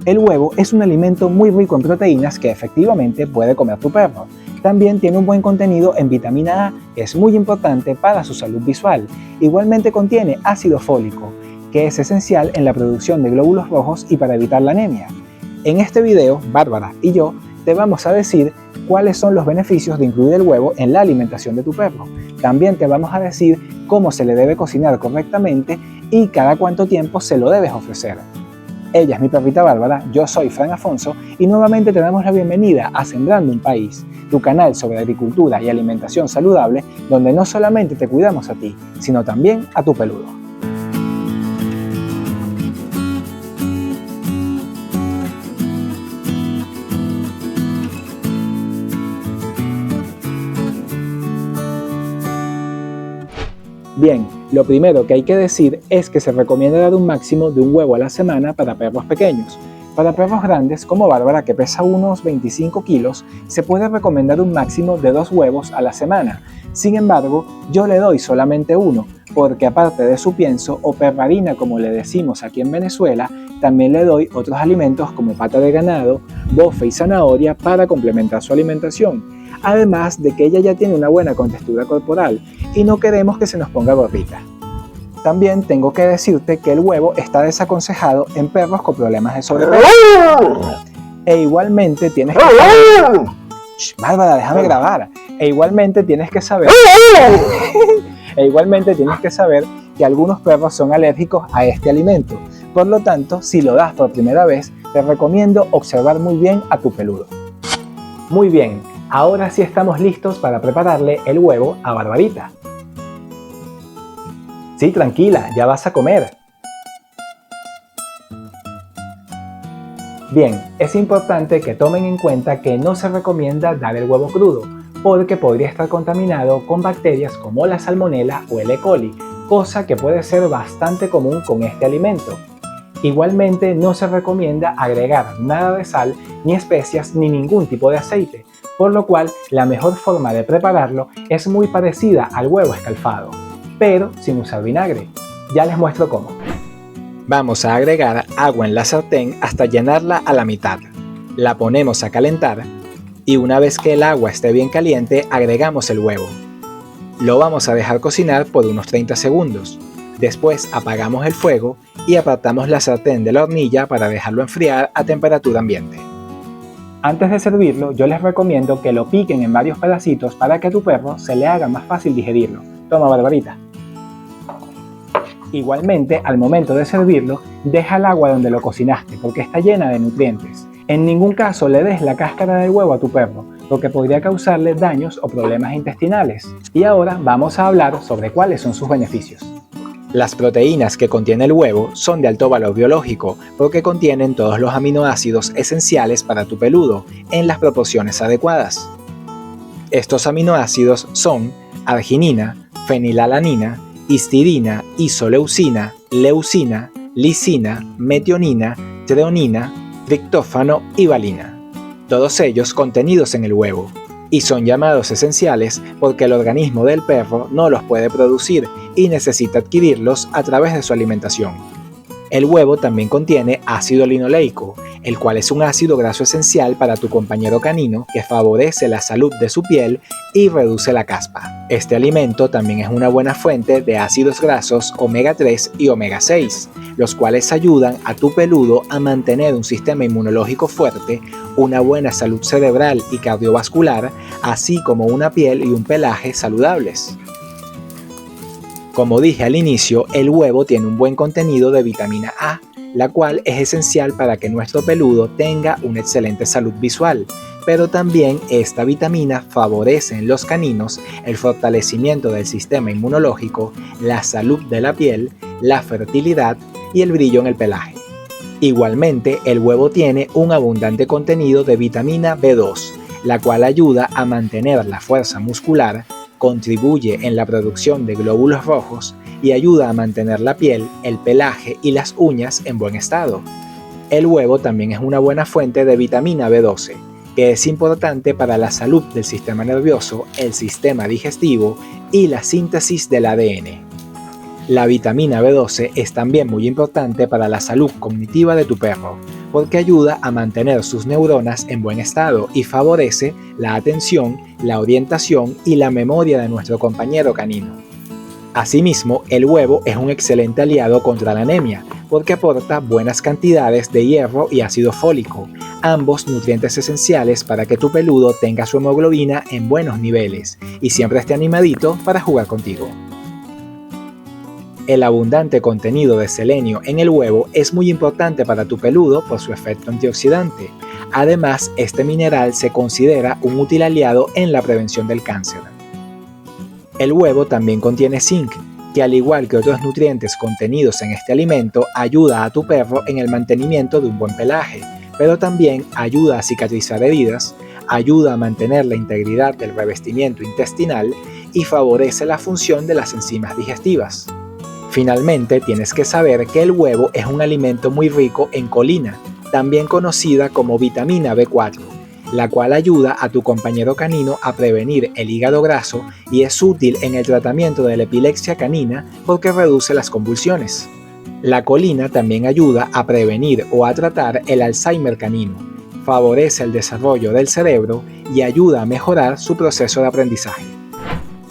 El huevo es un alimento muy rico en proteínas que efectivamente puede comer tu perro. También tiene un buen contenido en vitamina A, que es muy importante para su salud visual. Igualmente contiene ácido fólico, que es esencial en la producción de glóbulos rojos y para evitar la anemia. En este video, Bárbara y yo te vamos a decir cuáles son los beneficios de incluir el huevo en la alimentación de tu perro. También te vamos a decir cómo se le debe cocinar correctamente y cada cuánto tiempo se lo debes ofrecer. Ella es mi perrita Bárbara, yo soy Fran Afonso y nuevamente te damos la bienvenida a Sembrando un País, tu canal sobre agricultura y alimentación saludable, donde no solamente te cuidamos a ti, sino también a tu peludo. Bien, lo primero que hay que decir es que se recomienda dar un máximo de un huevo a la semana para perros pequeños. Para perros grandes como Bárbara, que pesa unos 25 kilos, se puede recomendar un máximo de 2 huevos a la semana. Sin embargo, yo le doy solamente uno, porque aparte de su pienso o perrarina como le decimos aquí en Venezuela, también le doy otros alimentos como pata de ganado, bofe y zanahoria para complementar su alimentación. Además de que ella ya tiene una buena contextura corporal y no queremos que se nos ponga gordita. También tengo que decirte que el huevo está desaconsejado en perros con problemas de sobrepeso. E igualmente tienes que saber... Bárbara, déjame grabar. E igualmente tienes que saber que algunos perros son alérgicos a este alimento. Por lo tanto, si lo das por primera vez, te recomiendo observar muy bien a tu peludo. Muy bien, ahora sí estamos listos para prepararle el huevo a Barbarita. Sí, tranquila, ya vas a comer. Bien, es importante que tomen en cuenta que no se recomienda dar el huevo crudo, porque podría estar contaminado con bacterias como la salmonela o el E. coli, cosa que puede ser bastante común con este alimento. Igualmente no se recomienda agregar nada de sal, ni especias, ni ningún tipo de aceite, por lo cual la mejor forma de prepararlo es muy parecida al huevo escalfado, pero sin usar vinagre. Ya les muestro cómo. Vamos a agregar agua en la sartén hasta llenarla a la mitad. La ponemos a calentar y una vez que el agua esté bien caliente agregamos el huevo. Lo vamos a dejar cocinar por unos 30 segundos. Después apagamos el fuego y apartamos la sartén de la hornilla para dejarlo enfriar a temperatura ambiente. Antes de servirlo, yo les recomiendo que lo piquen en varios pedacitos para que a tu perro se le haga más fácil digerirlo. Toma, Barbarita. Igualmente, al momento de servirlo, deja el agua donde lo cocinaste porque está llena de nutrientes. En ningún caso le des la cáscara del huevo a tu perro, porque podría causarle daños o problemas intestinales. Y ahora vamos a hablar sobre cuáles son sus beneficios. Las proteínas que contiene el huevo son de alto valor biológico porque contienen todos los aminoácidos esenciales para tu peludo en las proporciones adecuadas. Estos aminoácidos son arginina, fenilalanina, histidina, isoleucina, leucina, lisina, metionina, treonina, triptófano y valina. Todos ellos contenidos en el huevo. Y son llamados esenciales porque el organismo del perro no los puede producir y necesita adquirirlos a través de su alimentación. El huevo también contiene ácido linoleico, el cual es un ácido graso esencial para tu compañero canino que favorece la salud de su piel y reduce la caspa. Este alimento también es una buena fuente de ácidos grasos omega 3 y omega 6, los cuales ayudan a tu peludo a mantener un sistema inmunológico fuerte, una buena salud cerebral y cardiovascular, así como una piel y un pelaje saludables. Como dije al inicio, el huevo tiene un buen contenido de vitamina A, la cual es esencial para que nuestro peludo tenga una excelente salud visual, pero también esta vitamina favorece en los caninos el fortalecimiento del sistema inmunológico, la salud de la piel, la fertilidad y el brillo en el pelaje. Igualmente, el huevo tiene un abundante contenido de vitamina B2, la cual ayuda a mantener la fuerza muscular, contribuye en la producción de glóbulos rojos y ayuda a mantener la piel, el pelaje y las uñas en buen estado. El huevo también es una buena fuente de vitamina B12, que es importante para la salud del sistema nervioso, el sistema digestivo y la síntesis del ADN. La vitamina B12 es también muy importante para la salud cognitiva de tu perro, porque ayuda a mantener sus neuronas en buen estado y favorece la atención, la orientación y la memoria de nuestro compañero canino. Asimismo, el huevo es un excelente aliado contra la anemia, porque aporta buenas cantidades de hierro y ácido fólico, ambos nutrientes esenciales para que tu peludo tenga su hemoglobina en buenos niveles y siempre esté animadito para jugar contigo. El abundante contenido de selenio en el huevo es muy importante para tu peludo por su efecto antioxidante. Además, este mineral se considera un útil aliado en la prevención del cáncer. El huevo también contiene zinc, que al igual que otros nutrientes contenidos en este alimento, ayuda a tu perro en el mantenimiento de un buen pelaje, pero también ayuda a cicatrizar heridas, ayuda a mantener la integridad del revestimiento intestinal y favorece la función de las enzimas digestivas. Finalmente, tienes que saber que el huevo es un alimento muy rico en colina, también conocida como vitamina B4, la cual ayuda a tu compañero canino a prevenir el hígado graso y es útil en el tratamiento de la epilepsia canina porque reduce las convulsiones. La colina también ayuda a prevenir o a tratar el Alzheimer canino, favorece el desarrollo del cerebro y ayuda a mejorar su proceso de aprendizaje.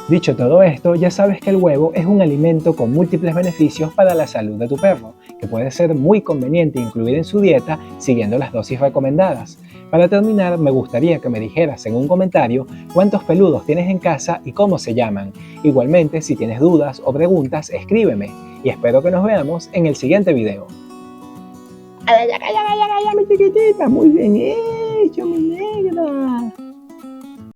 Dicho todo esto, ya sabes que el huevo es un alimento con múltiples beneficios para la salud de tu perro, que puede ser muy conveniente incluir en su dieta siguiendo las dosis recomendadas. Para terminar, me gustaría que me dijeras en un comentario cuántos peludos tienes en casa y cómo se llaman. Igualmente, si tienes dudas o preguntas, escríbeme y espero que nos veamos en el siguiente video. ¡Ay, mi chiquitita! ¡Muy bien hecho, mi negra!